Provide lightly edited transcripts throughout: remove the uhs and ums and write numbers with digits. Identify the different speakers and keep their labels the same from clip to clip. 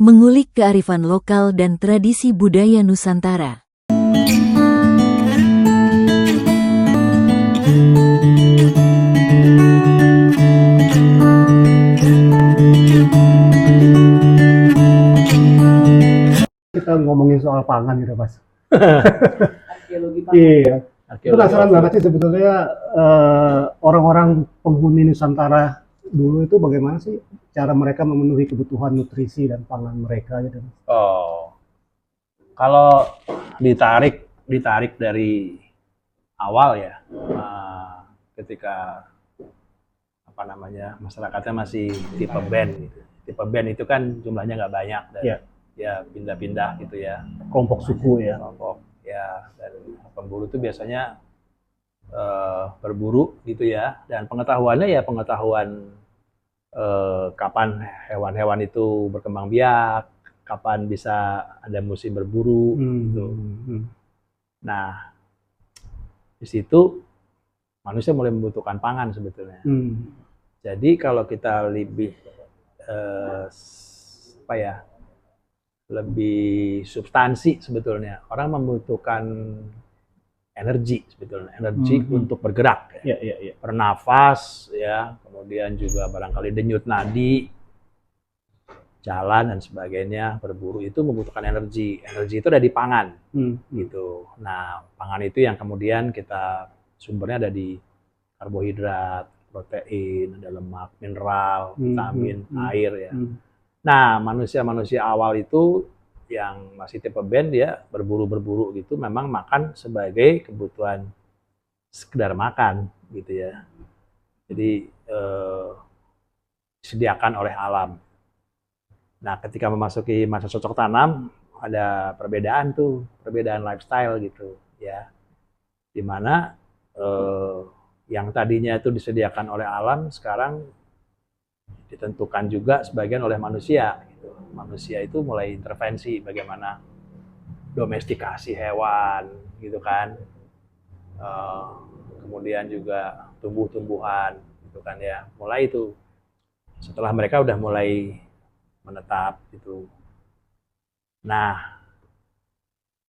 Speaker 1: Mengulik kearifan lokal dan tradisi budaya Nusantara.
Speaker 2: Kita ngomongin soal pangan gitu, Mas.
Speaker 3: Arkeologi pangan.
Speaker 2: Iya. Penasaran banget sih sebetulnya orang-orang penghuni Nusantara dulu itu bagaimana sih cara mereka memenuhi kebutuhan nutrisi dan pangan mereka gitu.
Speaker 3: Oh, kalau ditarik dari awal ya, ketika masyarakatnya masih tipe band gitu. Tipe band itu kan jumlahnya nggak banyak dan ya pindah-pindah gitu ya.
Speaker 2: Kelompok suku ya.
Speaker 3: Kelompok ya, dan pemburu itu biasanya berburu gitu ya, dan pengetahuannya ya pengetahuan kapan hewan-hewan itu berkembang biak, kapan bisa ada musim berburu gitu. Nah, di situ manusia mulai membutuhkan pangan sebetulnya. Jadi kalau kita lebih lebih substansi sebetulnya, orang membutuhkan energi sebetulnya, energi untuk bergerak, bernafas ya, kemudian juga barangkali denyut nadi, jalan dan sebagainya, berburu itu membutuhkan energi. Energi itu ada di pangan, gitu. Nah, pangan itu yang kemudian kita sumbernya ada di karbohidrat, protein, ada lemak, mineral, vitamin, air ya. Nah, manusia-manusia awal itu yang masih tipe band dia berburu gitu, memang makan sebagai kebutuhan sekedar makan gitu ya. Jadi disediakan oleh alam. Nah, ketika memasuki masa cocok tanam ada perbedaan lifestyle gitu ya, dimana yang tadinya itu disediakan oleh alam sekarang ditentukan juga sebagian oleh manusia. Manusia itu mulai intervensi bagaimana domestikasi hewan gitu kan, kemudian juga tumbuh-tumbuhan gitu kan ya, mulai itu setelah mereka udah mulai menetap gitu. Nah,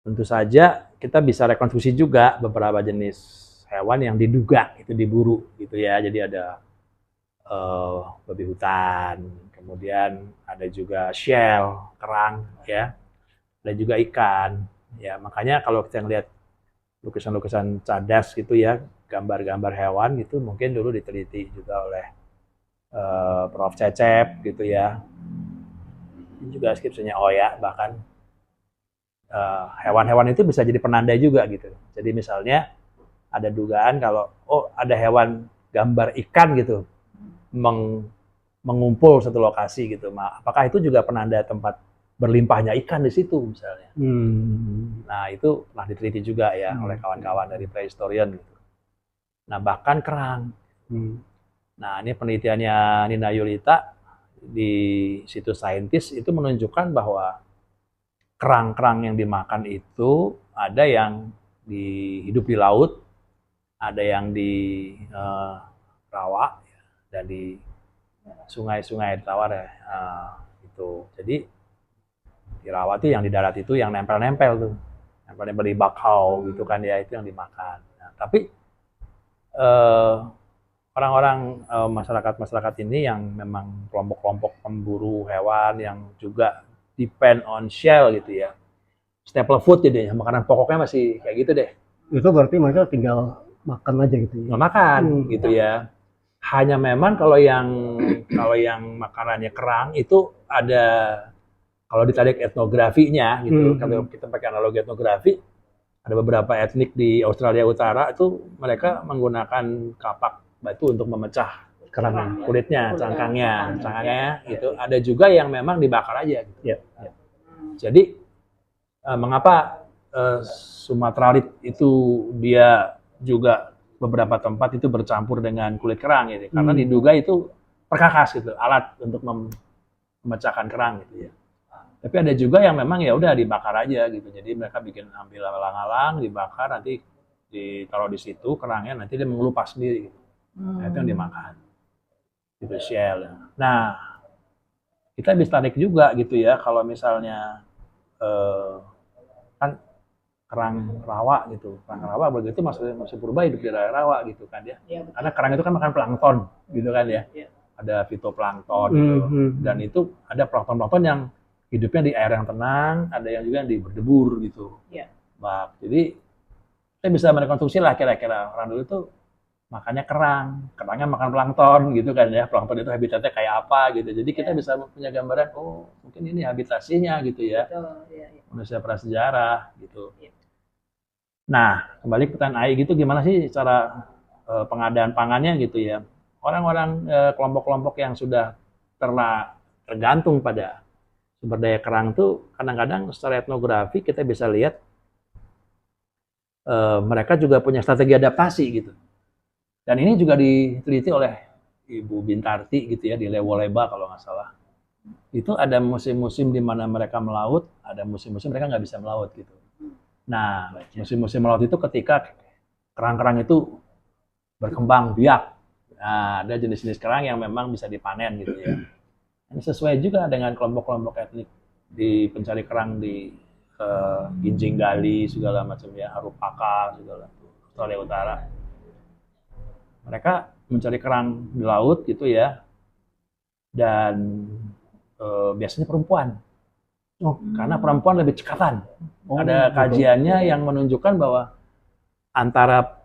Speaker 3: tentu saja kita bisa rekonstruksi juga beberapa jenis hewan yang diduga itu diburu gitu ya. Jadi ada babi hutan, kemudian ada juga shell, kerang ya, ada juga ikan ya. Makanya kalau kita ngelihat lukisan-lukisan cadas gitu ya, gambar-gambar hewan gitu, mungkin dulu diteliti juga oleh Prof. Cecep gitu ya, juga skripsinya Oya. Bahkan hewan-hewan itu bisa jadi penanda juga gitu. Jadi misalnya ada dugaan kalau ada hewan gambar ikan gitu mengumpul satu lokasi gitu, apakah itu juga penanda tempat berlimpahnya ikan di situ misalnya. Nah, itu pernah diteliti juga ya oleh kawan-kawan dari prehistorian gitu. Nah, bahkan kerang. Nah, ini penelitiannya Nina Yulita di situs saintis itu menunjukkan bahwa kerang-kerang yang dimakan itu ada yang hidup di laut, ada yang di rawa, dan di sungai-sungai tawar ya, gitu. Jadi di rawa tuh yang di darat itu yang nempel-nempel tuh, nempel-nempel di bakau gitu kan ya, itu yang dimakan. Nah, tapi orang-orang masyarakat ini yang memang kelompok-kelompok pemburu hewan yang juga depend on shell gitu ya, staple food jadinya, makanan pokoknya masih kayak gitu deh.
Speaker 2: Itu berarti mereka tinggal makan aja gitu ya?
Speaker 3: Nggak makan gitu ya. Hanya memang kalau yang makanannya kerang itu ada, kalau ditarik etnografinya gitu, kalau kita pakai analogi etnografi, ada beberapa etnik di Australia Utara itu mereka menggunakan kapak batu untuk memecah kerang kulitnya, cangkangnya gitu. Ada juga yang memang dibakar aja gitu. Jadi mengapa Sumatralit itu dia juga beberapa tempat itu bercampur dengan kulit kerang gitu, karena diduga itu perkakas gitu, alat untuk memecahkan kerang gitu ya. Tapi ada juga yang memang ya udah dibakar aja gitu, jadi mereka ambil alang-alang, dibakar, nanti ditaruh di situ kerangnya, nanti dia mengelupas sendiri gitu. Nah, itu yang dimakan gitu, shell. Nah, kita bisa tarik juga gitu ya kalau misalnya kan kerang rawa gitu. Kerang rawa begitu masih purba hidup di daerah rawa gitu kan ya.
Speaker 4: Iya, betul.
Speaker 3: Karena kerang itu kan makan plankton gitu kan ya.
Speaker 4: Iya.
Speaker 3: Ada fitoplankton gitu. Dan itu ada plankton-plankton yang hidupnya di air yang tenang, ada yang juga yang di berdebur gitu.
Speaker 4: Iya.
Speaker 3: Bak. Jadi kita bisa merekonstruksi lah kira-kira orang dulu tuh makannya kerangnya makan plankton gitu kan ya. Plankton itu habitatnya kayak apa gitu. Jadi kita bisa punya gambaran, oh mungkin ini habitasinya gitu ya.
Speaker 4: Betul, iya, iya.
Speaker 3: Manusia prasejarah gitu.
Speaker 4: Iya.
Speaker 3: Nah, kembali ke pertanyaan AI gitu, gimana sih cara pengadaan pangannya gitu ya? Orang-orang kelompok-kelompok yang sudah tergantung pada sumber daya kerang tuh kadang-kadang secara etnografi kita bisa lihat mereka juga punya strategi adaptasi gitu. Dan ini juga diteliti oleh Ibu Bintarti gitu ya di Lewoleba kalau nggak salah. Itu ada musim-musim di mana mereka melaut, ada musim-musim mereka nggak bisa melaut gitu. Nah, musim-musim melaut itu ketika kerang-kerang itu berkembang biak. Nah, ada jenis-jenis kerang yang memang bisa dipanen gitu ya. Ini sesuai juga dengan kelompok-kelompok etnik di pencari kerang di Ginjing Gali segala macam ya, Harupaka segala Australia Utara. Mereka mencari kerang di laut gitu ya, dan biasanya perempuan. Karena perempuan lebih cekatan. Ada kajiannya yang menunjukkan bahwa antara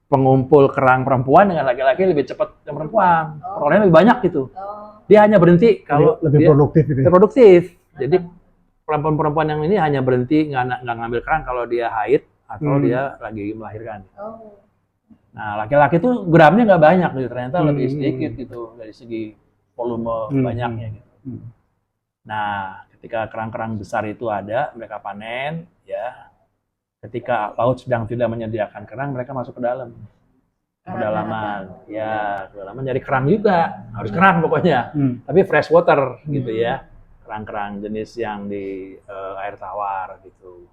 Speaker 3: pengumpul kerang perempuan dengan laki-laki lebih cepat yang perempuan. Perolehan lebih banyak gitu. Dia hanya berhenti kalau
Speaker 2: lebih
Speaker 3: dia
Speaker 2: produktif gitu.
Speaker 3: lebih produktif. Jadi perempuan-perempuan yang ini hanya berhenti nggak ngambil kerang kalau dia haid atau dia lagi melahirkan. Nah, laki-laki tuh gramnya nggak banyak gitu, ternyata lebih sedikit gitu dari segi volume banyaknya gitu. Nah, ketika kerang-kerang besar itu ada, mereka panen, ya. Ketika laut sedang tidak menyediakan kerang, mereka masuk ke dalam. Pedalaman, ya, pedalaman nyari kerang juga, harus kerang pokoknya. Tapi fresh water gitu ya, kerang-kerang jenis yang di air tawar gitu.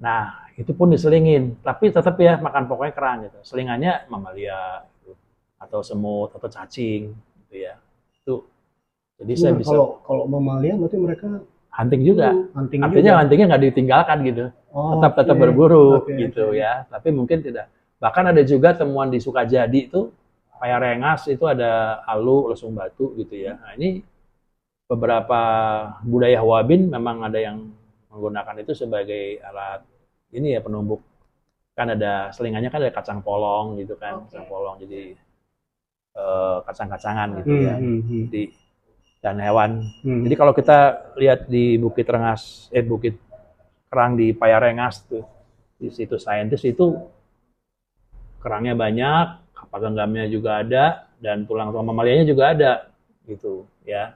Speaker 3: Nah, itu pun diselingin, tapi tetap ya makan pokoknya kerang gitu. Selingannya mamalia gitu, atau semut atau cacing gitu ya. Itu jadi saya bisa
Speaker 2: kalau mamalia berarti mereka
Speaker 3: hunting juga.
Speaker 2: Artinya
Speaker 3: huntingnya nggak ditinggalkan gitu. Tetap berburu gitu ya. Tapi mungkin tidak. Bahkan ada juga temuan di Sukajadi itu Payarengas itu ada alu, lesung batu gitu ya. Nah, ini beberapa budaya Hwabin memang ada yang menggunakan itu sebagai alat ini ya penumbuk. Kan ada selingannya kan ada kacang polong gitu kan, kacang polong jadi kacang-kacangan gitu ya. Jadi dan hewan. Jadi kalau kita lihat di Bukit Kerang di Payarengas tuh, di situ saintis itu kerangnya banyak, kapal genggamnya juga ada, dan tulang-tulang mamalianya juga ada, gitu ya.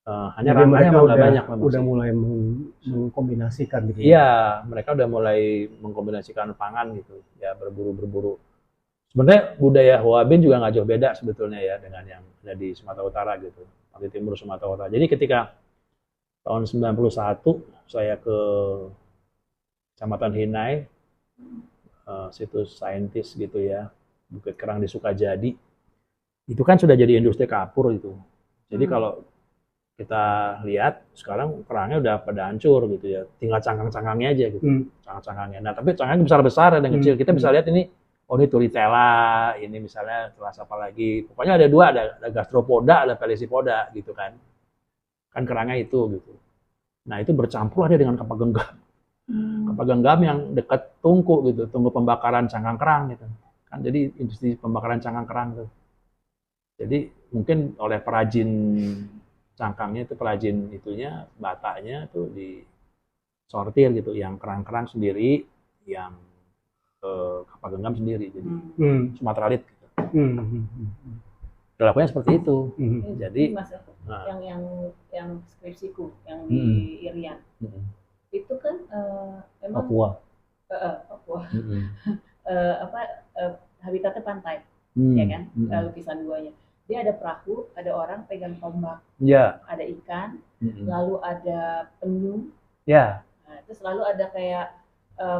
Speaker 3: Hanya rangkanya nggak banyak memang.
Speaker 2: Udah mulai mengkombinasikan gitu.
Speaker 3: Iya, mereka udah mulai mengkombinasikan pangan gitu, ya berburu. Sebenarnya budaya Hwabin juga nggak jauh beda sebetulnya ya dengan yang ada di Sumatera Utara gitu. Di timur Sumatera Utara. Jadi ketika tahun 91 saya ke Kecamatan Hinai, situs saintis gitu ya, Bukit Kerang di Sukajadi, itu kan sudah jadi industri kapur itu. Jadi kalau kita lihat sekarang kerangnya udah pada hancur gitu ya, tinggal cangkang-cangkangnya aja gitu, cangkang-cangkangnya. Nah tapi cangkangnya besar-besar ada yang kecil. Kita bisa lihat ini, oh ini Turritella, ini misalnya telas apa lagi. Pokoknya ada dua, ada Gastropoda, ada Pelicipoda gitu kan. Kan kerangnya itu gitu. Nah itu bercampur ada dengan kapal genggam. Kapal genggam yang dekat tungku gitu, tungku pembakaran cangkang kerang gitu. Kan jadi industri pembakaran cangkang kerang tuh. Jadi mungkin oleh perajin cangkangnya itu, perajin itunya, batanya tuh disortir gitu. Yang kerang-kerang sendiri, yang kapal genggam sendiri. Jadi Sumatera Lit gitu. Lakunya seperti itu. Jadi
Speaker 4: yang skripsiku yang di Irian itu kan memang
Speaker 3: Papua.
Speaker 4: Habitatnya pantai, ya kan? Lukisan guanya. Dia ada perahu, ada orang pegang tombak, ada ikan, lalu ada penyu, nah, itu selalu ada kayak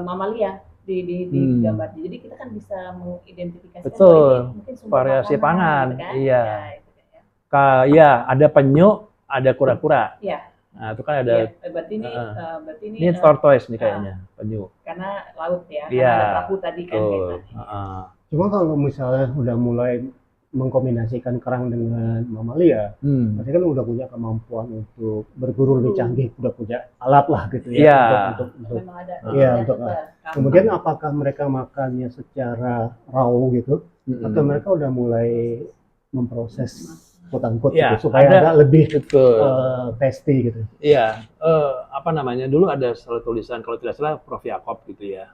Speaker 4: mamalia di gambar. Jadi kita kan bisa mengidentifikasikan
Speaker 3: betul
Speaker 4: mungkin
Speaker 3: variasi pangan,
Speaker 4: gitu kan?
Speaker 3: iya.
Speaker 4: Ya, itu kan, ya.
Speaker 3: Ada penyu, ada kura-kura.
Speaker 4: Iya.
Speaker 3: Nah, itu kan ada.
Speaker 4: Berarti ini
Speaker 3: Ini tortoise nih kayaknya, penyu.
Speaker 4: Karena laut ya,
Speaker 3: Iya,
Speaker 4: karena ada perahu tadi kan.
Speaker 2: Cuma kalau misalnya udah mulai mengkombinasikan kerang dengan mamalia, berarti kan udah punya kemampuan untuk berburu lebih canggih, udah punya alat lah gitu ya.
Speaker 3: Iya.
Speaker 2: Untuk
Speaker 4: Memang ada.
Speaker 2: kemudian apakah mereka makannya secara raw gitu, atau mereka udah mulai memproses quote-unquote gitu, supaya agak lebih tasty gitu.
Speaker 3: Iya, apa namanya, dulu ada salah tulisan, kalau tidak salah Prof. Yaakob gitu ya.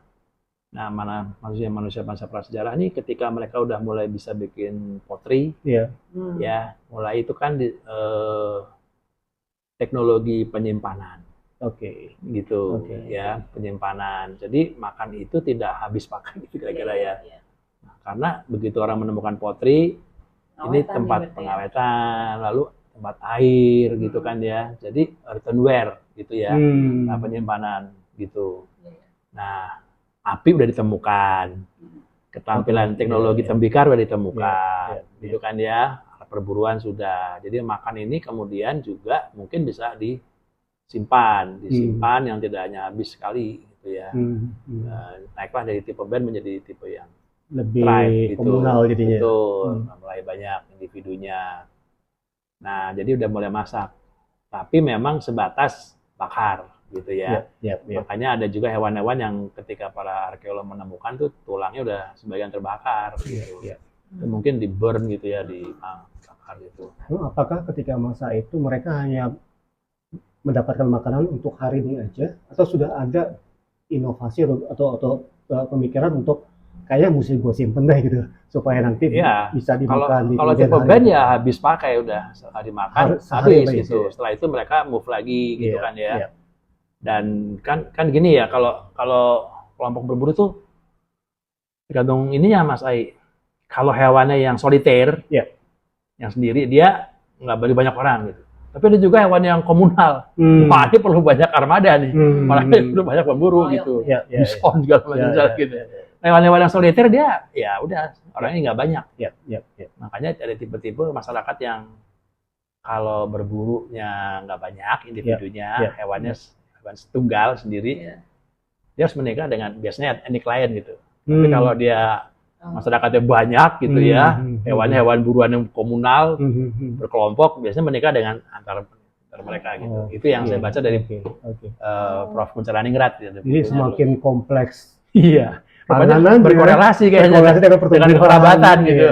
Speaker 3: Nah, manusia bangsa prasejarah ini ketika mereka udah mulai bisa bikin pottery, ya, mulai itu kan teknologi penyimpanan. Gitu, ya, penyimpanan. Jadi makan itu tidak habis pakai gitu kira-kira ya. Nah, karena begitu orang menemukan pottery, ini tempat pengawetan, lalu tempat air gitu kan ya. Jadi earthenware gitu ya, nah, penyimpanan gitu. Nah, api udah ditemukan, keterampilan teknologi tembikar udah ditemukan, gitu kan ya. Perburuan sudah. Jadi makan ini kemudian juga mungkin bisa disimpan yang tidak hanya habis sekali gitu ya. Naiklah dari tipe band menjadi tipe yang
Speaker 2: lebih
Speaker 3: tribe,
Speaker 2: komunal
Speaker 3: gitu.
Speaker 2: jadinya.
Speaker 3: Betul, mulai banyak individunya. Nah, jadi udah mulai masak. Tapi memang sebatas bakar gitu ya. Makanya ada juga hewan-hewan yang ketika para arkeolog menemukan tuh tulangnya udah sebagian terbakar gitu. Mungkin di burn gitu ya, dibakar gitu.
Speaker 2: Apakah ketika masa itu mereka hanya mendapatkan makanan untuk hari ini aja, atau sudah ada inovasi atau pemikiran untuk kayaknya mesti gue simpen deh gitu supaya nanti bisa dimakan.
Speaker 3: Kalau tipe band ya habis pakai udah setelah dimakan habis gitu. Setelah itu mereka move lagi gitu kan ya. Dan kan gini ya, kalau kelompok berburu tuh tergantung ininya Mas Ai. Kalau hewannya yang soliter, yang sendiri, dia nggak beli banyak orang gitu. Tapi ada juga hewan yang komunal. Wah, ini perlu banyak armada nih. Malah perlu banyak pemburu gitu. Bison segala macam gitu. Hewan-hewan yang soliter dia ya udah orangnya nggak banyak. Makanya ada tipe-tipe masyarakat yang kalau berburunya nggak banyak individunya, hewan tunggal sendiri, dia harus menikah dengan biasanya etnik lain gitu. Tapi kalau dia masyarakatnya banyak gitu ya, hewan buruan yang komunal berkelompok, biasanya menikah dengan antar mereka gitu. Itu yang saya baca dari Prof. Muncaraningrat.
Speaker 2: Jadi semakin kompleks.
Speaker 3: Iya. Berkorelasi kayaknya dengan kerabatan gitu.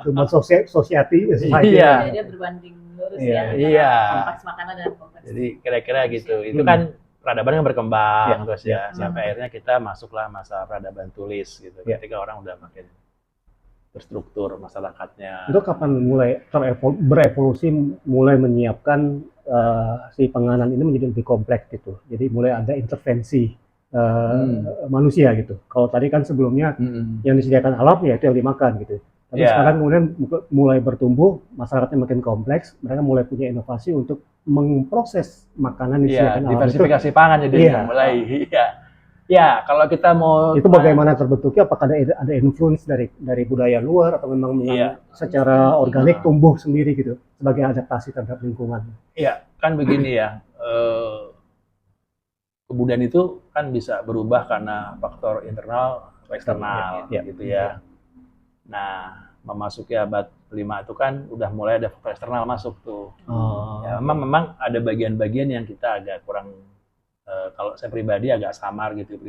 Speaker 2: Cuma society.
Speaker 3: Iya.
Speaker 4: Dia berbanding lurus ya.
Speaker 3: Iya.
Speaker 4: Kompleks makanan dan kompleks.
Speaker 3: Jadi kira-kira gitu. Itu kan peradaban yang berkembang terus ya. Sampai akhirnya kita masuklah masa peradaban tulis gitu. Ketika orang udah makin terstruktur masyarakatnya.
Speaker 2: Itu kapan mulai berevolusi, mulai menyiapkan si penganan ini menjadi lebih kompleks gitu. Jadi mulai ada intervensi manusia gitu. Kalau tadi kan sebelumnya yang disediakan alam ya itu yang dimakan gitu. Tapi sekarang kemudian mulai bertumbuh, masyarakatnya makin kompleks, mereka mulai punya inovasi untuk memproses makanan yang disediakan alam.
Speaker 3: Diversifikasi pangan jadi mulai. Ya, kalau kita mau
Speaker 2: itu bagaimana terbentuknya? Apakah ada influence dari budaya luar atau memang secara organik tumbuh sendiri gitu sebagai adaptasi terhadap lingkungan?
Speaker 3: Iya, kan begini ya. Kebudayaan itu kan bisa berubah karena faktor internal atau eksternal gitu ya. Nah, memasuki abad 5 itu kan udah mulai ada faktor eksternal masuk tuh. Ya, memang ada bagian-bagian yang kita agak kurang, kalau saya pribadi agak samar gitu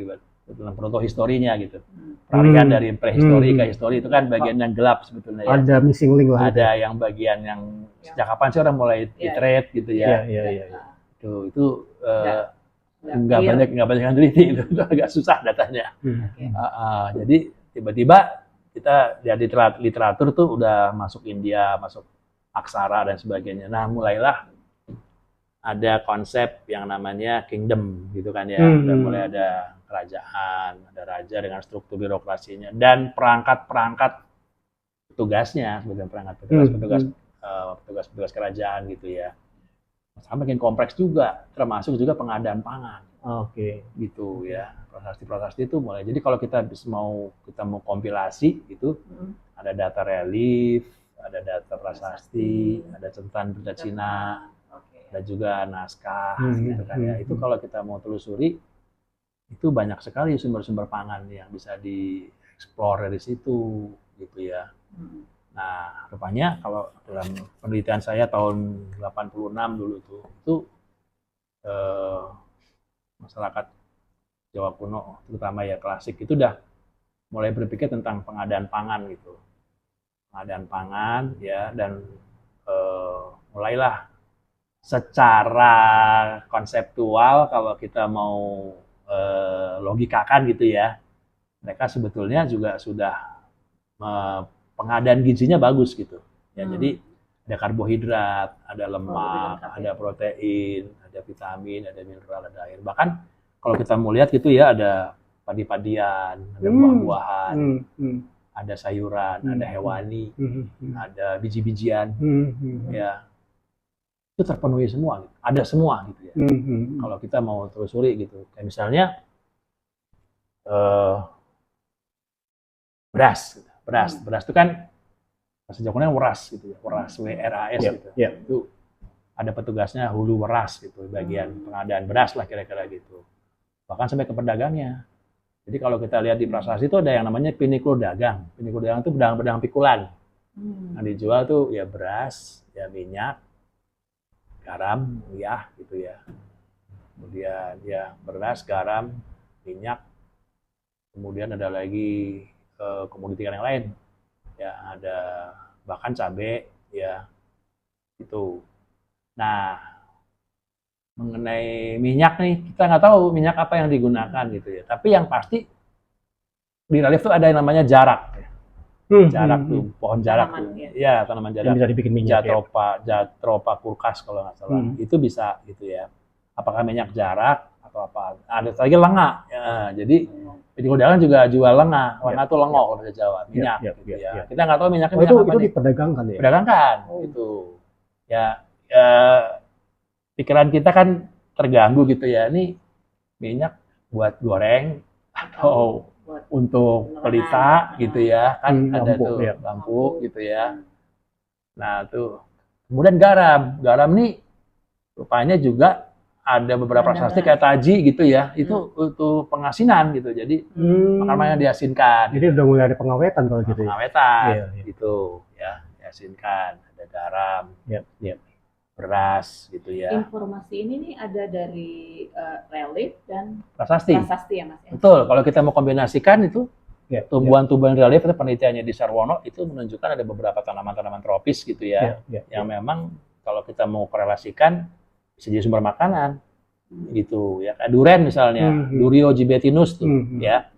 Speaker 3: dalam protohistorinya gitu. Peralihan dari prehistori ke histori itu kan bagian yang gelap sebetulnya ya.
Speaker 2: Ada missing link lah.
Speaker 3: Ada yang bagian yang sejak kapan sih orang mulai iterate gitu ya. Itu nggak banyak yang teliti, itu agak susah datanya. Jadi tiba-tiba kita dari literatur tuh udah masuk India, masuk aksara dan sebagainya. Nah, mulailah ada konsep yang namanya kingdom gitu kan ya. Udah mulai ada kerajaan, ada raja dengan struktur birokrasinya dan perangkat petugasnya, sebagai petugas kerajaan gitu ya. Sampai makin kompleks juga, termasuk juga pengadaan pangan. Gitu ya. Prasasti itu mulai. Jadi kalau kita mau kompilasi itu ada data relief, ada data prasasti, ada centan berita Cina. ada juga naskah gitu kan ya. Itu kalau kita mau telusuri itu banyak sekali sumber-sumber pangan yang bisa dieksplor dari situ gitu ya. Nah, rupanya kalau dalam penelitian saya tahun 86 dulu tuh, itu masyarakat Jawa kuno, terutama ya klasik, itu udah mulai berpikir tentang pengadaan pangan gitu. Pengadaan pangan ya, dan mulailah secara konseptual kalau kita mau logikakan gitu ya, mereka sebetulnya juga sudah pengadaan gizinya bagus gitu ya. Jadi ada karbohidrat, ada lemak, ada protein, ada vitamin, ada mineral, ada air. Bahkan kalau kita mau lihat gitu ya, ada padi-padian, ada buah-buahan, ada sayuran, ada hewani, ada biji-bijian, ya itu terpenuhi semua, gitu. Ada semua gitu ya. Kalau kita mau telusuri gitu, kayak misalnya beras itu kan bahasa Jawanya weras gitu ya, weras, WRAS gitu. Itu ada petugasnya hulu weras gitu, bagian pengadaan beras lah kira-kira gitu. Bahkan sampai ke pedagangnya. Jadi kalau kita lihat di prasasti itu ada yang namanya pinikul dagang. Pinikul dagang itu bedang-bedang pikulan. Nah, dijual tuh ya beras, ya minyak, garam, ya gitu ya. Kemudian ya beras, garam, minyak. Kemudian ada lagi komoditi yang lain. Ya ada bahkan cabai ya itu. Nah, mengenai minyak nih, kita nggak tahu minyak apa yang digunakan gitu ya. Tapi yang pasti di relief tuh ada yang namanya jarak. Jarak tuh, pohon jarak tuh. Ya, tanaman jarak.
Speaker 2: Yang bisa dibikin minyak.
Speaker 3: Jatropa purkas kalau nggak salah. Itu bisa gitu ya. Apakah minyak jarak atau apa? Ada lagi lenga. Ya, jadi di Kudagan juga jual lenga. Lenga tuh lengo kalau di Jawa, minyak gitu ya. Kita nggak tahu minyaknya minyak apa
Speaker 2: itu
Speaker 3: nih.
Speaker 2: diperdagangkan ya?
Speaker 3: Diperdagangkan, gitu. Ya, pikiran kita kan terganggu gitu ya. Ini minyak buat goreng atau untuk pelita gitu ya. Kan ada tuh lampu gitu ya. Nah, tuh. Kemudian garam. Garam nih rupanya juga ada beberapa prasasti kayak taji gitu ya, itu untuk pengasinan gitu. Jadi makan-makan diasinkan.
Speaker 2: Jadi udah mulai ada pengawetan kalau gitu.
Speaker 3: Pengawetan gitu ya, diasinkan. Ada garam, beras gitu ya.
Speaker 4: Informasi ini nih ada dari relief dan
Speaker 3: prasasti ya
Speaker 4: Mas ya.
Speaker 3: Betul. Kalau kita mau kombinasikan itu tumbuhan-tumbuhan relief itu penelitiannya di Sarwono itu menunjukkan ada beberapa tanaman-tanaman tropis gitu ya, yang memang kalau kita mau korelasikan bisa jadi sumber makanan gitu ya. Kayak duren misalnya, Durio gibetinus tuh ya.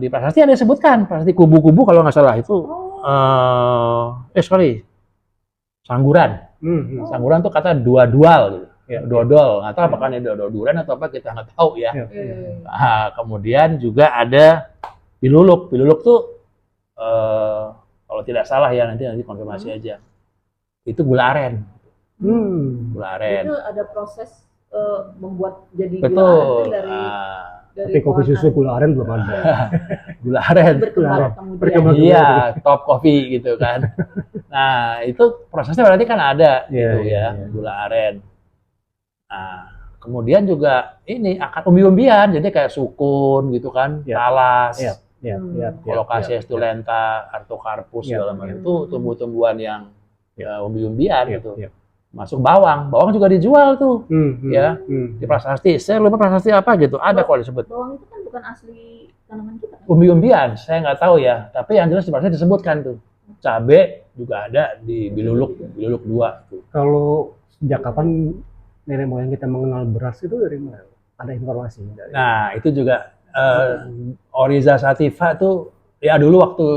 Speaker 3: Di prasasti ada disebutkan, prasasti kubu-kubu kalau nggak salah itu sangguran. Sangguran tuh kata dua-dual gitu. Dodol, nggak tahu apakah ini dodol duren atau apa, kita nggak tahu ya. Nah, kemudian juga ada biluluk. Biluluk tuh kalau tidak salah ya, nanti konfirmasi aja. Itu gula aren. Gula aren.
Speaker 4: Itu ada proses membuat jadi
Speaker 3: Betul.
Speaker 4: gula aren dari
Speaker 2: tapi kopi susu gula aren belum ada.
Speaker 3: Gula aren.
Speaker 4: Berkembang
Speaker 3: Iya, top coffee gitu kan. Nah, itu prosesnya berarti kan ada gitu ya, gula aren. Nah, kemudian juga ini akan umbi-umbian, jadi kayak sukun gitu kan, talas, Colocasia stulenta, Artocarpus segala macam itu tumbuh-tumbuhan yang umbi-umbian gitu. Masuk bawang juga dijual tuh, ya di prasasti. Saya lupa prasasti apa gitu, ada kok disebut.
Speaker 4: Bawang itu kan bukan asli tanaman kita.
Speaker 3: Umbi-umbian, saya nggak tahu ya, tapi yang jelas di prasasti disebutkan tuh. Cabe juga ada di biluluk 2 tuh.
Speaker 2: Kalau sejak kapan nenek moyang kita mengenal beras itu dari mana? Ada informasi dari?
Speaker 3: Nah, itu juga Oriza Sativa tuh ya dulu waktu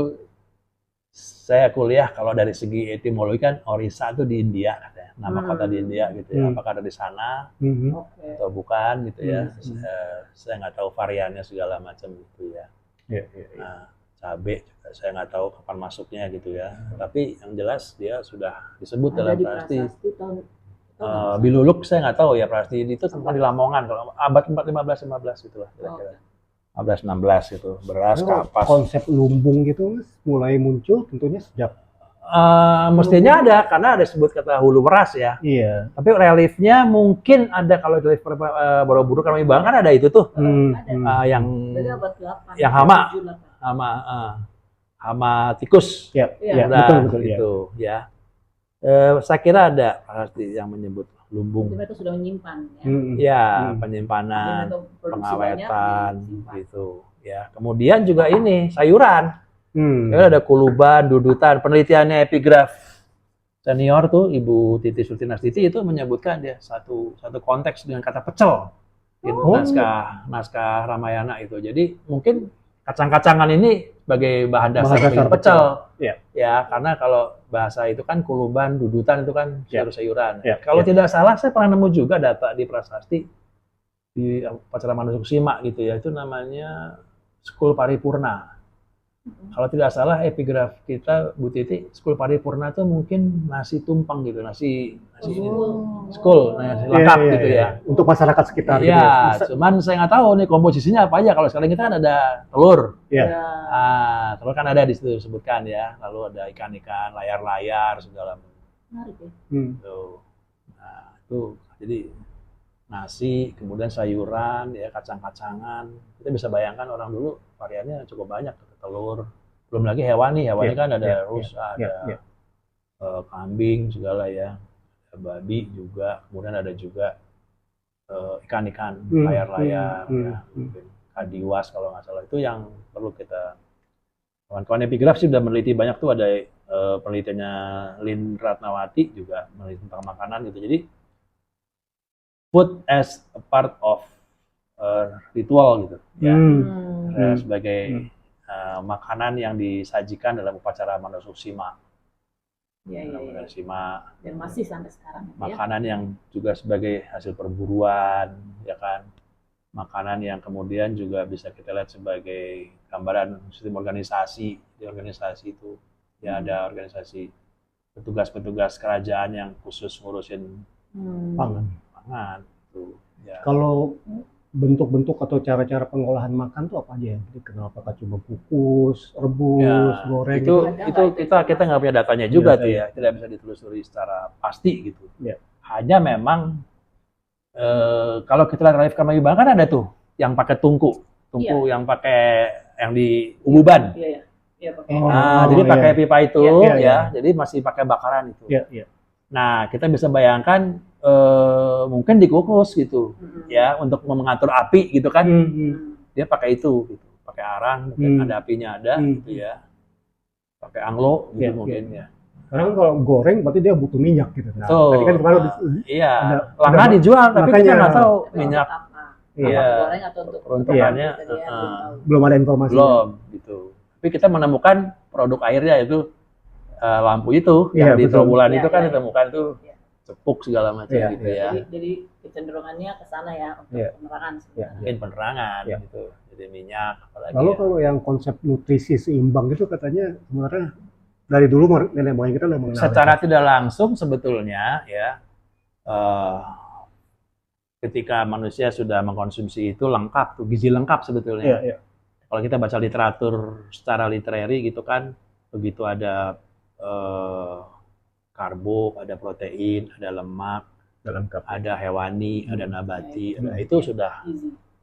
Speaker 3: saya kuliah, kalau dari segi etimologi kan Orissa tuh di India katanya, nama kota di India gitu ya. Apakah ada di sana atau bukan gitu ya? Saya nggak tahu variannya segala macam gitu ya. Nah, cabai juga saya nggak tahu kapan masuknya gitu ya. Tapi yang jelas dia sudah disebut dalam prasasti. Biluluk saya nggak tahu ya, prasasti itu tempat di Lamongan kalau abad 15 gitu lah kira-kira. 15-16 gitu, beras, kapas.
Speaker 2: Konsep lumbung gitu Mas mulai muncul tentunya sejak
Speaker 3: Mestinya ada karena ada sebut kata hulu beras ya.
Speaker 2: Iya.
Speaker 3: Tapi reliefnya mungkin ada kalau relief Borobudur kami Bang kan ada itu tuh. Yang hama tikus.
Speaker 2: Ya,
Speaker 4: Iya.
Speaker 2: betul
Speaker 3: itu ya. Saya kira ada pasti yang menyebut lumbung.
Speaker 4: Jadi mereka sudah menyimpan ya.
Speaker 3: Ya, penyimpanan,
Speaker 4: Jadi mereka produksi
Speaker 3: pengawetan
Speaker 4: banyak, disimpan.
Speaker 3: gitu. Ya, kemudian juga ini sayuran. Ya, ada kuluban, dudutan, penelitiannya epigraf senior tuh Ibu Titi Sultinastiti itu menyebutkan dia satu konteks dengan kata pecel di naskah Ramayana itu. Jadi mungkin kacang-kacangan ini sebagai bahan dasar bikin pecel. Ya, karena kalau bahasa itu kan kuluban, dudutan itu kan sayur-sayuran. Kalau tidak salah saya pernah nemu juga data di prasasti di Upacara Manusuksima gitu ya, itu namanya Skul Paripurna. Kalau tidak salah epigraf kita Bu Titi, Skul Paripurna itu mungkin nasi tumpeng gitu, nasi skul, nasi lengkap gitu ya.
Speaker 2: Untuk masyarakat sekitar.
Speaker 3: Iya, cuman saya nggak tahu nih komposisinya apa aja. Kalau sekarang kita kan ada telur. Telur kan ada di situ disebutkan ya. Lalu ada ikan-ikan, layar-layar segala macam.
Speaker 4: Menarik ya.
Speaker 3: Nah, itu jadi nasi, kemudian sayuran, ya kacang-kacangan. Kita bisa bayangkan orang dulu variannya cukup banyak, telur. Belum lagi hewani kan ada rusa, ada kambing segala ya, ada babi juga. Kemudian ada juga ikan-ikan, layar-layar, ya, mungkin kadiwas kalau nggak salah. Itu yang perlu kita. Kawan-kawan epigraf sih sudah meneliti banyak tuh, ada penelitiannya Lin Ratnawati juga meneliti tentang makanan gitu. Jadi food as a part of ritual gitu ya, sebagai makanan yang disajikan dalam upacara Manusuksima.
Speaker 4: Dan masih sampai sekarang.
Speaker 3: Makanan yang juga sebagai hasil perburuan, ya kan. Makanan yang kemudian juga bisa kita lihat sebagai gambaran sistem organisasi. Di organisasi itu ya ada organisasi petugas-petugas kerajaan yang khusus ngurusin pangan itu. Ya.
Speaker 2: Kalau bentuk-bentuk atau cara-cara pengolahan makan tuh apa aja yang dikenal? Apakah cuma kukus, rebus, goreng?
Speaker 3: Itu kita nggak punya datanya juga tuh ya, tidak bisa ditelusuri secara pasti gitu. Hanya memang kalau kita lihat relief Kamabibang kan ada tuh yang pakai tungku yang pakai yang di ububan. Jadi pakai pipa itu jadi masih pakai bakaran itu. Nah, kita bisa bayangkan mungkin dikukus gitu ya untuk mengatur api gitu kan. Dia pakai itu gitu. Pakai arang, mungkin ada apinya ada gitu ya. Pakai anglo gitu mungkin ya.
Speaker 2: Karena kalau goreng berarti dia butuh minyak gitu. Nah, tadi kan kemarin
Speaker 3: langka dijual tapi kita nggak tahu minyak.
Speaker 4: Goreng atau untuk
Speaker 3: peruntukannya
Speaker 2: belum ada informasi.
Speaker 3: Belum gitu. Tapi kita menemukan produk airnya itu lampu itu yang di Trawulan itu kan ditemukan itu cepuk segala macam gitu ya.
Speaker 4: Jadi kecenderungannya ke sana ya untuk penerangan sebenarnya.
Speaker 3: Mungkin penerangan gitu. Jadi minyak apalagi.
Speaker 2: Lalu kalau yang konsep nutrisi seimbang itu katanya sebenarnya dari dulu nenek moyang kita udah mengenal.
Speaker 3: Secara tidak langsung sebetulnya ya ketika manusia sudah mengkonsumsi itu lengkap tuh, gizi lengkap sebetulnya. Kalau kita baca literatur secara literary gitu kan, begitu ada karbo, ada protein, ada lemak, ada hewani, ada nabati, itu sudah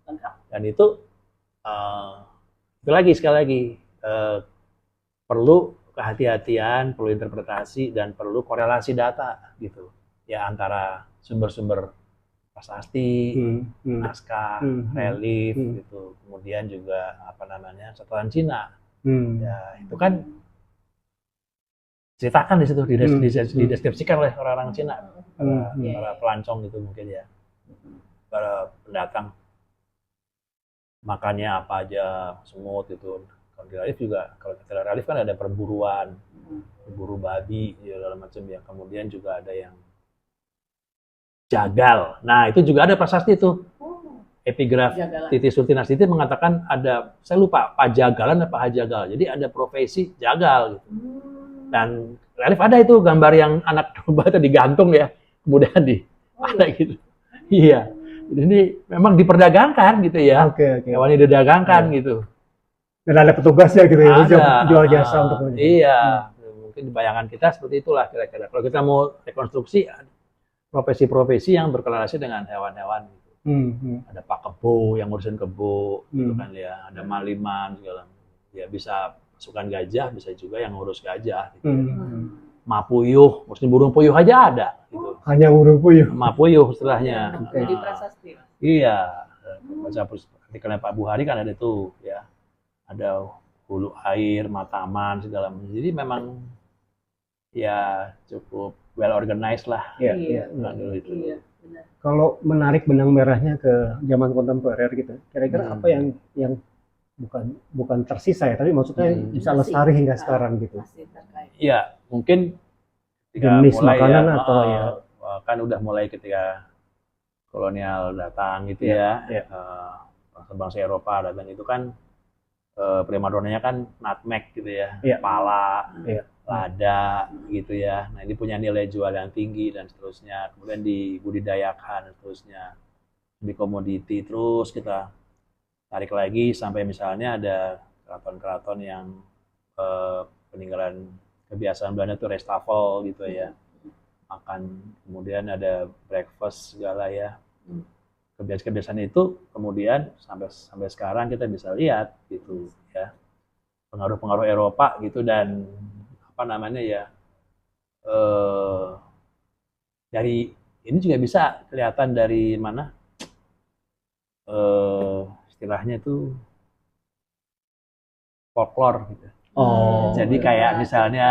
Speaker 4: lengkap.
Speaker 3: Dan itu sekali lagi perlu kehati-hatian, perlu interpretasi dan perlu korelasi data gitu ya antara sumber-sumber prasasti, naskah, relief gitu, kemudian juga satuan Cina. Ya itu kan ceritakan di situ, dideskripsikan oleh orang-orang Cina, para pelancong gitu mungkin ya, para pendatang. Makannya apa aja, semut gitu. Kalau di relief juga, kalau kita relief kan ada perburuan, berburu babi, segala macam ya. Kemudian juga ada yang jagal. Nah itu juga ada prasasti tuh. Epigraf Titi Sultinastiti mengatakan ada, saya lupa pajagalan atau hajagal. Jadi ada profesi jagal gitu. Dan relief ada itu gambar yang anak domba itu digantung ya, kemudian ada gitu. Iya. Jadi ini memang diperdagangkan gitu ya. Hewan ini didagangkan gitu.
Speaker 2: Dan ada petugasnya gitu ya, jual jasa untuk
Speaker 3: Iya. Mungkin mungkin di bayangan kita seperti itulah kira-kira. Kalau kita mau rekonstruksi profesi-profesi yang berkorelasi dengan hewan-hewan. Ada Pak Kebo yang ngurusin kebo, gitu kan ya. Ada maliman segala. Ya bisa pasukan gajah, bisa juga yang ngurus gajah. Gitu ya. Mapuyuh, ngurusin burung puyuh aja ada. Gitu.
Speaker 2: Hanya burung puyuh.
Speaker 3: Mapuyuh istilahnya.
Speaker 4: Jadi prasasti.
Speaker 3: Iya. Baca artikelnya Pak Buhari kan ada tuh ya. Ada hulu air, mataman segala macam. Jadi memang ya cukup well organized lah.
Speaker 2: Iya.
Speaker 3: Dulu itu.
Speaker 4: Iya, benar.
Speaker 2: Kalau menarik benang merahnya ke zaman kontemporer gitu, kira-kira apa yang bukan tersisa ya, tapi maksudnya bisa lestari hingga sekarang gitu.
Speaker 3: Iya, mungkin
Speaker 2: jenis
Speaker 3: mulai
Speaker 2: makanan atau ya
Speaker 3: kan udah mulai ketika kolonial datang gitu bangsa Eropa datang itu kan primadonanya kan nutmeg gitu ya, pala, lada gitu ya. Nah ini punya nilai jual yang tinggi dan seterusnya. Kemudian dibudidayakan dan seterusnya, di komoditi. Terus kita tarik lagi sampai misalnya ada keraton-keraton yang peninggalan kebiasaan Belanda itu restafel gitu ya, makan, kemudian ada breakfast segala ya. Kebiasaan-kebiasaan itu kemudian sampai sekarang kita bisa lihat gitu ya, pengaruh-pengaruh Eropa gitu. Dan apa namanya ya, dari ini juga bisa kelihatan dari mana istilahnya itu folklore gitu. Jadi kayak misalnya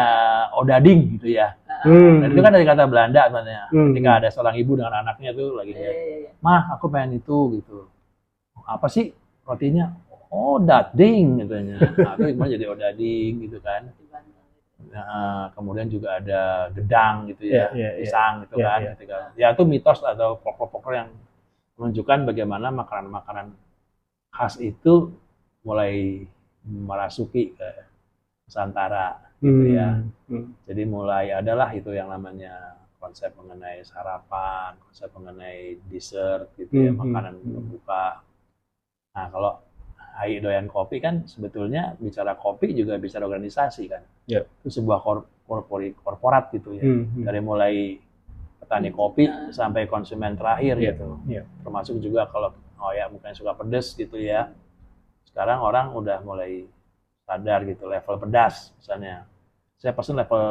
Speaker 3: odading gitu ya. Dan itu kan dari kata Belanda sebenarnya. Ketika ada seorang ibu dengan anaknya tuh lagi mah aku pengen itu gitu. Apa sih rotinya? Oh dading katanya. Nah, itu gimana jadi odading gitu kan. Nah, kemudian juga ada gedang gitu ya, pisang gitu kan. Ketika, ya itu mitos atau folklore yang menunjukkan bagaimana makanan-makanan khas itu mulai merasuki ke Nusantara gitu ya. Jadi mulai adalah itu yang namanya konsep mengenai sarapan, konsep mengenai dessert gitu ya, makanan berbuka. Nah kalau Hai doyan kopi kan sebetulnya bicara kopi juga bicara organisasi kan. Itu sebuah korporat gitu ya. Dari mulai petani kopi sampai konsumen terakhir gitu. Termasuk juga kalau mungkin suka pedes gitu ya. Sekarang orang udah mulai sadar gitu, level pedas misalnya. Saya pesen level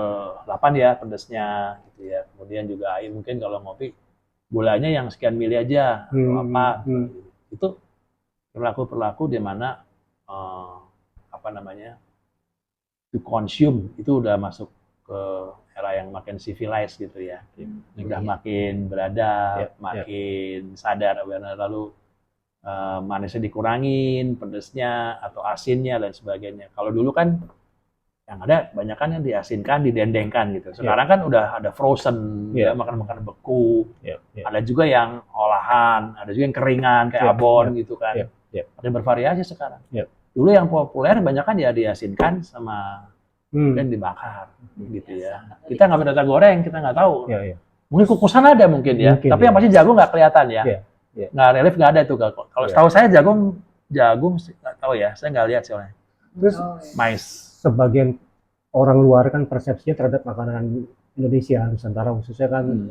Speaker 3: 8 ya pedesnya gitu ya. Kemudian juga air mungkin kalau ngopi gulanya yang sekian mili aja atau apa. Itu perilaku di mana to consume itu udah masuk ke era yang makin civilized gitu ya. Udah makin beradab, makin sadar lalu manisnya dikurangin, pedesnya atau asinnya dan sebagainya. Kalau dulu kan yang ada banyak kan yang diasinkan, didendengkan gitu. Sekarang kan udah ada frozen, makan beku. Ada juga yang olahan, ada juga yang keringan kayak abon gitu kan. Ada bervariasi sekarang. Dulu yang populer banyak kan ya diasinkan sama dan dibakar gitu ya. Kita nggak berdata goreng, kita nggak tahu. Mungkin kukusan ada mungkin ya, tapi yang pasti jagung nggak kelihatan ya. Nggak relief, nggak ada tuh. Kalau setahu saya jagung nggak tahu ya, saya nggak lihat soalnya.
Speaker 2: Terus
Speaker 3: mais.
Speaker 2: Sebagian orang luar kan persepsinya terhadap makanan Indonesia, Nusantara khususnya kan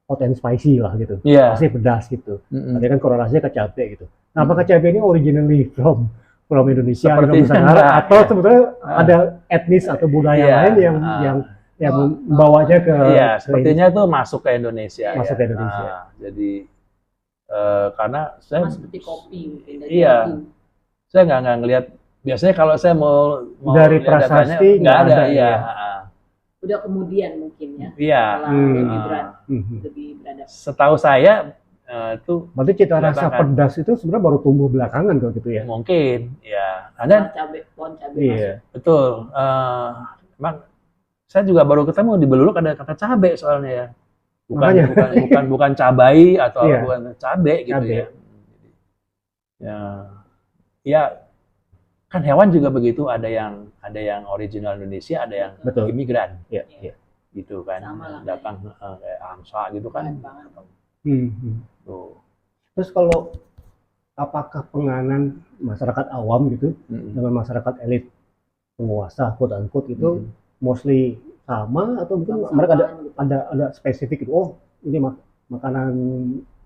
Speaker 2: hot and spicy lah gitu, pasti pedas gitu. Tadi kan korelasinya ke cabai gitu. Nah, apakah cabai ini originally from Indonesia atau Nusantara atau sebetulnya ada etnis atau budaya lain yang membawanya ke?
Speaker 3: Sepertinya itu masuk ke Indonesia.
Speaker 2: Masuk ke Indonesia.
Speaker 3: Jadi karena saya
Speaker 4: seperti kopi mungkin.
Speaker 3: Saya nggak ngelihat. Biasanya kalau saya mau
Speaker 2: dari prasasti
Speaker 3: nggak ada,
Speaker 4: Udah kemudian mungkin ya. Lebih beradab.
Speaker 3: Setahu saya itu.
Speaker 2: Berarti cita rasa pedas itu sebenarnya baru tumbuh belakangan kalau gitu ya?
Speaker 3: Mungkin, ya. Ada
Speaker 4: pohon cabai.
Speaker 3: Betul. Emang saya juga baru ketemu di Beluluk ada kata cabai soalnya ya. Bukan cabai atau bukan cabai gitu ya. Ya. Kan hewan juga begitu, ada yang original Indonesia, ada yang imigran, gitu kan, datang kayak angsa gitu kan.
Speaker 2: Terus kalau apakah penganan masyarakat awam gitu dengan masyarakat elit penguasa quote unquote itu mostly sama atau mungkin
Speaker 4: Sama,
Speaker 2: mereka
Speaker 4: gitu.
Speaker 2: ada spesifik gitu. Oh, ini makanan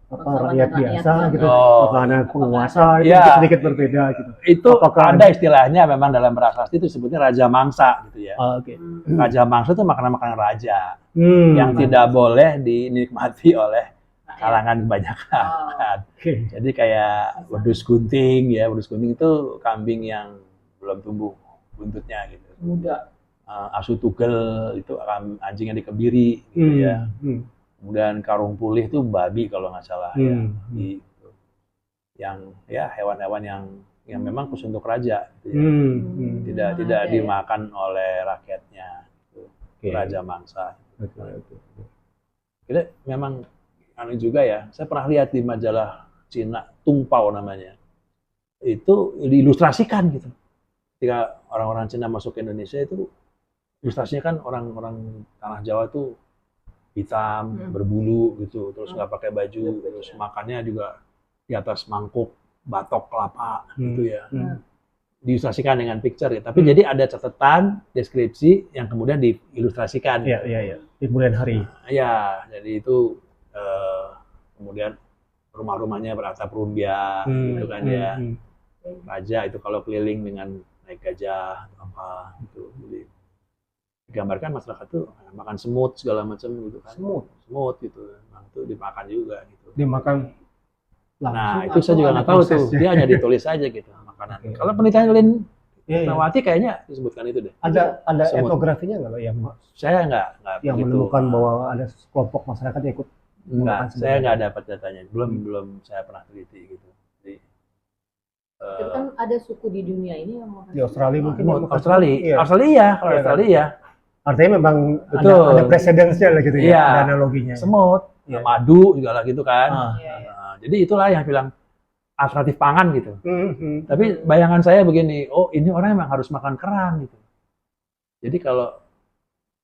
Speaker 2: apa
Speaker 4: Makanan
Speaker 2: rakyat
Speaker 4: rakyat
Speaker 2: biasa
Speaker 4: kan.
Speaker 2: gitu.
Speaker 3: Oh.
Speaker 2: Makanan penguasa itu
Speaker 3: Ya.
Speaker 2: sedikit berbeda gitu.
Speaker 3: Itu
Speaker 2: Apakah
Speaker 3: ada istilahnya memang dalam prasasti itu sebutnya raja mangsa gitu ya.
Speaker 2: Oke.
Speaker 3: Raja mangsa itu makanan-makanan raja yang
Speaker 2: Mantap.
Speaker 3: tidak boleh dinikmati oleh kalangan kebanyakan.
Speaker 2: Oke.
Speaker 3: Jadi kayak wedus gunting ya, wedus gunting itu kambing yang belum tumbuh buntutnya gitu.
Speaker 4: Muda.
Speaker 3: Asu tugel itu anjing yang dikebiri gitu ya. Kemudian karung pulih itu babi kalau nggak salah ya. Gitu. Yang ya hewan-hewan yang memang khusus untuk raja gitu ya. Tidak dimakan oleh rakyatnya. Gitu. Raja mangsa. Kita memang aneh juga ya. Saya pernah lihat di majalah Cina, Tungpao namanya. Itu diilustrasikan gitu. Ketika orang-orang Cina masuk ke Indonesia itu ilustrasinya kan orang-orang tanah Jawa tuh hitam, berbulu gitu, terus nggak pakai baju, terus makannya juga di atas mangkuk batok kelapa gitu ya. Diilustrasikan dengan picture ya. Tapi jadi ada catatan, deskripsi yang kemudian diilustrasikan.
Speaker 2: Iya. Di kemudian hari.
Speaker 3: Ya, jadi itu kemudian rumah-rumahnya beratap rumbia gitu kan ya. Raja itu kalau keliling dengan naik gajah apa gitu. Jadi digambarkan masyarakat tuh makan semut segala macam gitu kan. Semut gitu. Nah, itu dimakan juga gitu.
Speaker 2: Dimakan langsung.
Speaker 3: Nah, itu saya juga nggak tahu tuh. Dia hanya ditulis aja gitu makanan. Kalau penelitian Lin Nawati kayaknya disebutkan itu deh.
Speaker 2: Ada
Speaker 3: Semut.
Speaker 2: etnografinya nggak lo yang
Speaker 3: Saya nggak
Speaker 2: yang
Speaker 3: begitu.
Speaker 2: menemukan bahwa ada kelompok masyarakat yang ikut
Speaker 3: Enggak,
Speaker 2: memakan
Speaker 3: saya
Speaker 2: semut?
Speaker 3: nggak dapat datanya. Belum saya pernah teliti gitu. Jadi,
Speaker 4: Tapi kan ada suku di dunia ini yang makan.
Speaker 2: Di Australia mungkin yang makan
Speaker 3: Australia.
Speaker 2: semut. Iya.
Speaker 3: Australia, kalau
Speaker 2: Iya,
Speaker 3: Australia ya.
Speaker 2: Artinya memang
Speaker 3: Betul.
Speaker 2: ada presedensnya lah gitu
Speaker 3: Iya.
Speaker 2: ya, ada analoginya.
Speaker 3: Semut,
Speaker 2: Iya.
Speaker 3: madu juga lah gitu kan.
Speaker 4: Iya.
Speaker 3: Nah, jadi itulah yang bilang alternatif pangan gitu.
Speaker 2: Mhm.
Speaker 3: Tapi bayangan saya begini, oh ini orang emang harus makan kerang gitu. Jadi kalau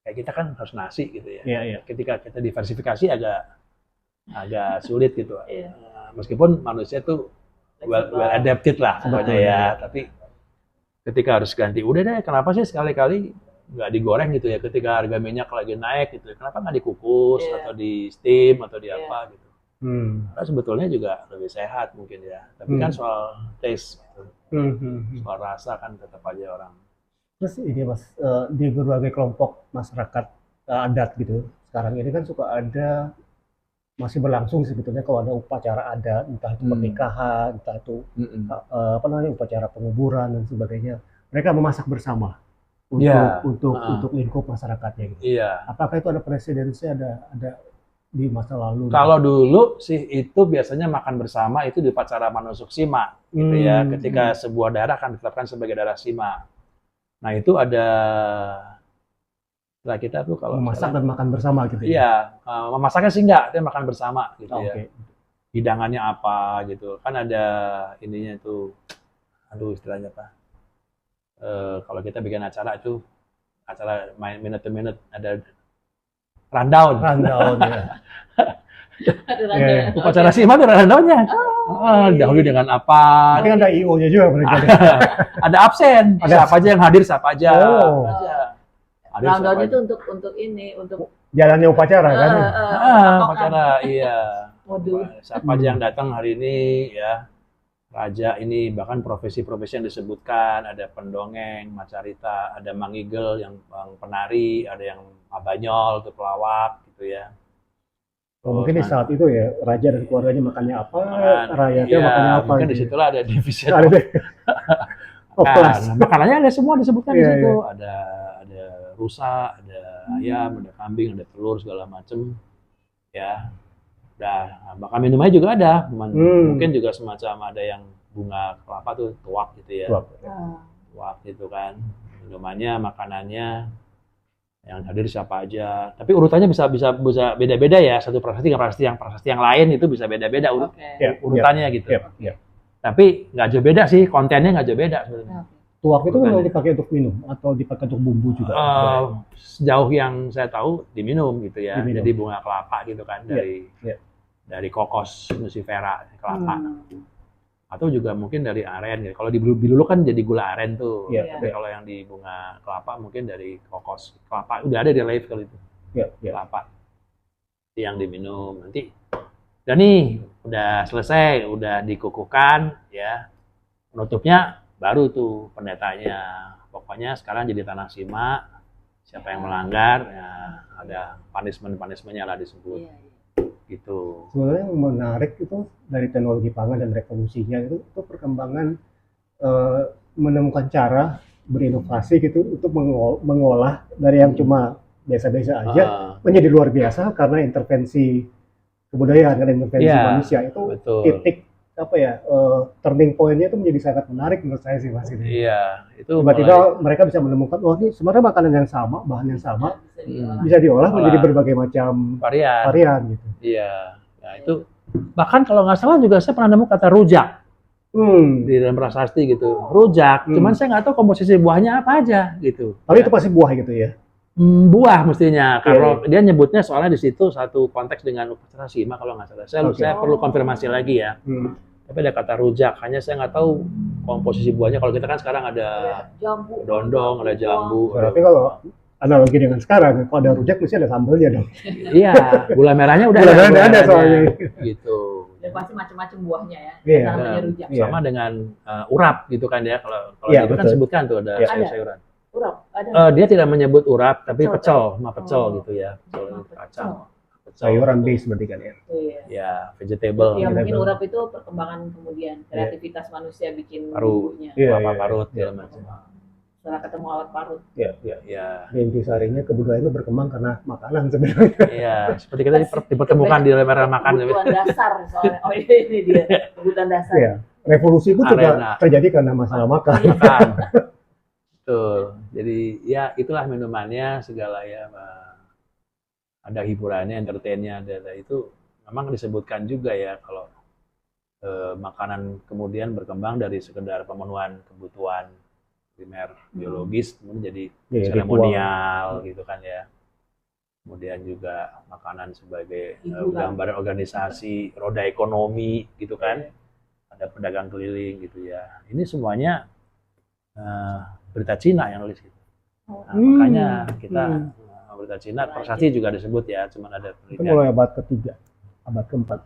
Speaker 3: kayak kita kan harus nasi gitu ya.
Speaker 2: Iya.
Speaker 3: Ketika kita diversifikasi agak sulit gitu.
Speaker 4: Iya.
Speaker 3: Meskipun manusia tuh well adapted lah pokoknya ya. Tapi ketika harus ganti, udah deh kenapa sih sekali-kali nggak digoreng gitu ya ketika harga minyak lagi naik gitu. Kenapa nggak dikukus atau di steam atau di apa gitu. Karena sebetulnya juga lebih sehat mungkin ya. Tapi kan soal taste, gitu. Soal rasa kan tetap aja orang.
Speaker 2: Terus ini Mas, di berbagai kelompok masyarakat adat gitu, sekarang ini kan suka ada, masih berlangsung sebetulnya kalau ada upacara adat, entah itu pernikahan, entah itu upacara penguburan dan sebagainya, mereka memasak bersama untuk lingkup masyarakatnya gitu.
Speaker 3: Iya.
Speaker 2: Apakah itu ada presidensi, ada di masa lalu?
Speaker 3: Kalau dulu sih itu biasanya makan bersama itu di upacara Manusuksima gitu ya, ketika sebuah daerah akan ditetapkan sebagai daerah sima. Nah itu ada setelah kita tuh kalau
Speaker 2: memasak dan makan bersama gitu ya?
Speaker 3: Iya, memasaknya sih enggak, dia makan bersama gitu ya.
Speaker 2: Oke.
Speaker 3: Hidangannya apa gitu, kan ada ininya tuh, aduh istilahnya apa? Kalau kita bikin acara itu acara main minute to minute ada rundown.
Speaker 2: Rundown ya.
Speaker 4: Ada rundown.
Speaker 3: Upacara sima ada rundownnya. Dahulu dengan apa?
Speaker 2: Tapi kan ada IO-nya juga mereka.
Speaker 3: Ada absen. Siapa aja yang hadir, siapa aja.
Speaker 2: Oh.
Speaker 3: Hadir
Speaker 4: Rundown
Speaker 3: siapa
Speaker 4: itu
Speaker 3: aja.
Speaker 4: untuk ini, untuk
Speaker 2: Jalannya upacara kan?
Speaker 3: Upacara, iya.
Speaker 4: modul.
Speaker 3: Siapa aja yang datang hari ini ya. Raja ini bahkan profesi-profesi yang disebutkan, ada pendongeng, macarita, ada mangigel yang penari, ada yang abanyol, itu pelawak gitu ya.
Speaker 2: Oh, mungkin di saat itu ya raja dan keluarganya makannya apa, rakyatnya
Speaker 3: iya,
Speaker 2: makannya apa.
Speaker 3: Mungkin
Speaker 2: gitu.
Speaker 3: disitulah ada divisi.
Speaker 2: Ada deh. Oh, kelas.
Speaker 3: Nah, makanannya ada semua disebutkan di
Speaker 2: Iya,
Speaker 3: situ. Ada rusa, ada ayam, ada kambing, ada telur segala macem. Ya. Nah, bahkan minumnya juga ada. Mungkin juga semacam ada yang bunga kelapa tuh tuak gitu ya. Tuak gitu kan. Minumannya, makanannya, yang hadir siapa aja. Tapi urutannya bisa beda-beda ya. Satu prasasti dengan prasasti yang lain itu bisa beda-beda urutannya gitu.
Speaker 2: Iya.
Speaker 3: Tapi nggak jauh beda sih, kontennya nggak jauh beda sebenarnya.
Speaker 2: Tuak itu memang dipakai untuk minum atau dipakai untuk bumbu juga?
Speaker 3: Sejauh yang saya tahu diminum gitu ya.
Speaker 2: Diminum.
Speaker 3: Jadi bunga kelapa gitu kan dari kokos nucifera kelapa. atau juga mungkin dari aren gitu. Kalau di dulu kan jadi gula aren tuh.
Speaker 2: Iya,
Speaker 3: Tapi kalau yang di bunga kelapa mungkin dari kokos kelapa. Udah ada di live kali itu. Kelapa yang diminum nanti. Dan nih udah selesai, udah dikukuhkan ya. Penutupnya baru tuh pendetanya. Pokoknya sekarang jadi tanah simak. Siapa yang melanggar ya ada punishment-punishmentnya lah disebut. Gitu.
Speaker 2: Sebenarnya yang menarik itu dari teknologi pangan dan revolusinya itu perkembangan menemukan cara berinovasi gitu untuk mengolah dari yang cuma biasa-biasa aja menjadi luar biasa karena intervensi kebudayaan dan intervensi manusia itu.
Speaker 3: Betul.
Speaker 2: Titik apa ya turning point-nya itu menjadi sangat menarik menurut saya sih Mas.
Speaker 3: Iya, itu
Speaker 2: tiba-tiba mereka bisa menemukan ini sebenarnya makanan yang sama, bahan yang sama bisa diolah menjadi berbagai macam varian gitu.
Speaker 3: Iya, nah itu bahkan kalau nggak salah juga saya pernah nemu kata rujak di dalam prasasti gitu, rujak. Cuman saya nggak tahu komposisi buahnya apa aja gitu.
Speaker 2: Tapi itu pasti buah gitu ya?
Speaker 3: Buah mestinya. Kalau dia nyebutnya soalnya di situ satu konteks dengan upacara sima kalau nggak salah. Saya perlu konfirmasi lagi ya. Tapi ada kata rujak, hanya saya nggak tahu komposisi buahnya. Kalau kita kan sekarang ada
Speaker 4: jambu,
Speaker 3: dondong, ada jambu.
Speaker 2: Berarti kalau analogi dengan sekarang, kalau ada rujak mesti ada sambelnya dong.
Speaker 3: Iya, gula merahnya udah
Speaker 2: ada soalnya.
Speaker 3: Gitu.
Speaker 4: Dan pasti macam-macam buahnya ya.
Speaker 2: Iya.
Speaker 4: Namanya rujak.
Speaker 3: Sama dengan urap gitu kan ya. Kalau itu kan sebutkan tuh ada sayur-sayuran.
Speaker 4: Urap ada.
Speaker 3: Dia tidak menyebut urap, tapi pecel gitu ya. Pecel kacang.
Speaker 2: Sayuran base berarti kan ya?
Speaker 3: Ya, vegetable.
Speaker 4: Ya mungkin urap itu perkembangan kemudian kreativitas manusia bikin bumbunya.
Speaker 3: Kelapa parut segala macam.
Speaker 4: Setelah ketemu alat parut.
Speaker 2: Iya. Intisarinya kebudayaan itu berkembang karena makanan sebenarnya.
Speaker 3: Iya, seperti kita dipertemukan di dalam makan.
Speaker 4: Kebutuhan dasar soalnya. Oh ini dia kebutuhan dasar.
Speaker 2: Iya. Revolusi itu juga terjadi karena masalah makan.
Speaker 3: Betul. Jadi ya itulah minumannya segala ya. Ada hiburannya, entertainnya, ada itu memang disebutkan juga ya kalau makanan kemudian berkembang dari sekedar pemenuhan kebutuhan primer biologis kemudian jadi seremonial gitu kan ya. Kemudian juga makanan sebagai gambaran organisasi, roda ekonomi gitu kan. Ada pedagang keliling gitu ya. Ini semuanya berita Cina yang nulis gitu. Nah, makanya kita berita Cina, prasasti juga disebut ya, cuman ada penelitian.
Speaker 2: Itu mulai abad ketiga, abad keempat.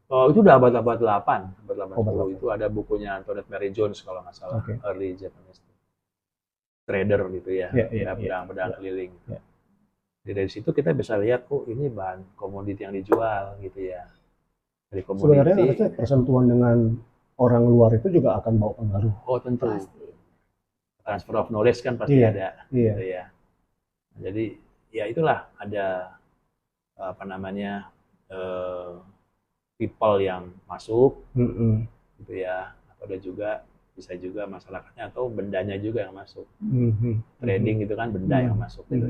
Speaker 3: Oh, itu udah abad 8, abad 80. Itu ada bukunya Antoinette Mary Jones kalau nggak salah, Early Japanese Trader gitu ya, pedang-pedang keliling. Jadi dari situ kita bisa lihat, ini bahan komoditi yang dijual gitu ya. Dari komoditi.
Speaker 2: Sebenarnya harusnya persentuhan dengan orang luar itu juga akan bawa pengaruh.
Speaker 3: Oh tentu. Transfer of knowledge kan pasti ada. Gitu ya. Jadi ya itulah ada apa namanya people yang masuk gitu ya, atau ada juga bisa juga masyarakatnya atau bendanya juga yang masuk. Trading gitu kan benda yang masuk gitu.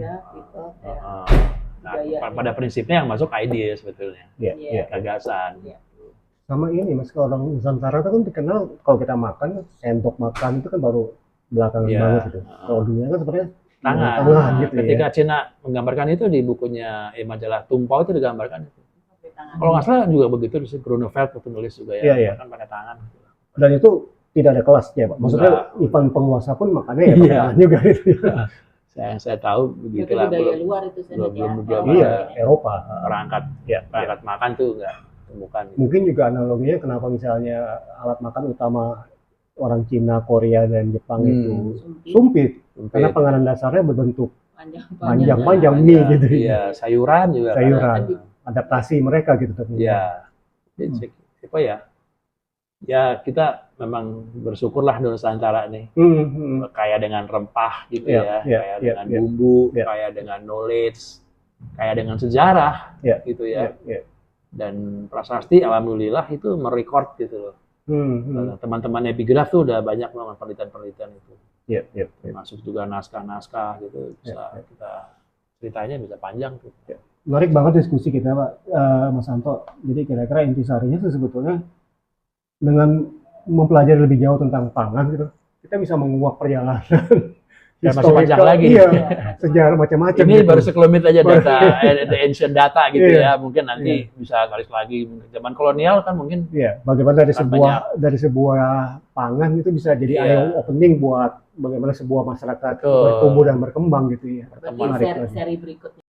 Speaker 3: Nah, pada prinsipnya yang masuk ide sebetulnya. Gagasan.
Speaker 2: Sama ini Mas, kalau orang Nusantara itu kan dikenal kalau kita makan, sendok makan itu kan baru belakangan banget gitu. Kalau dunia kan sebenarnya
Speaker 3: tangan gitu. Ketika Cina menggambarkan itu di bukunya majalah Tumpau itu digambarkan itu. Kalau nggak salah juga begitu di Grunewald penulis juga ya, kan pakai tangan.
Speaker 2: Dan itu tidak ada kelasnya, Pak. Maksudnya Ivan penguasa pun makannya ya pakai tangan juga gitu.
Speaker 3: Saya tahu begitulah.
Speaker 4: Budaya luar itu
Speaker 3: belum
Speaker 2: Eropa.
Speaker 3: Perangkat makan tuh nggak temukan. Gitu.
Speaker 2: Mungkin juga analoginya kenapa misalnya alat makan utama orang Cina, Korea, dan Jepang itu sumpit. Karena panganan dasarnya berbentuk panjang-panjang mie gitu.
Speaker 3: Iya, sayuran juga.
Speaker 2: Adaptasi mereka gitu
Speaker 3: tentunya. Iya. Apa ya? Ya kita memang bersyukurlah Nusantara nih. Kaya dengan rempah gitu kaya dengan bumbu, kaya dengan knowledge, kaya dengan sejarah gitu ya. Dan prasasti alhamdulillah itu merekord gitu loh. Teman-teman epigraf tuh udah banyak melakukan penelitian-penelitian itu. Masuk juga naskah-naskah gitu, bisa kita ceritanya bisa panjang tuh.
Speaker 2: Menarik banget diskusi kita, Pak Mas Anto. Jadi kira-kira intisarinya sebetulnya dengan mempelajari lebih jauh tentang pangan gitu, kita bisa menguak perjalanan
Speaker 3: Dan masih panjang lagi.
Speaker 2: Iya, sejarah macam-macam.
Speaker 3: Ini
Speaker 2: gitu.
Speaker 3: baru sekelumit aja data, ancient data gitu ya. Mungkin nanti bisa garis lagi. Zaman kolonial kan mungkin.
Speaker 2: Iya, bagaimana dari sebuah pangan itu bisa jadi eye opening buat bagaimana sebuah masyarakat bertumbuh dan berkembang gitu ya.
Speaker 4: Berarti seri berikutnya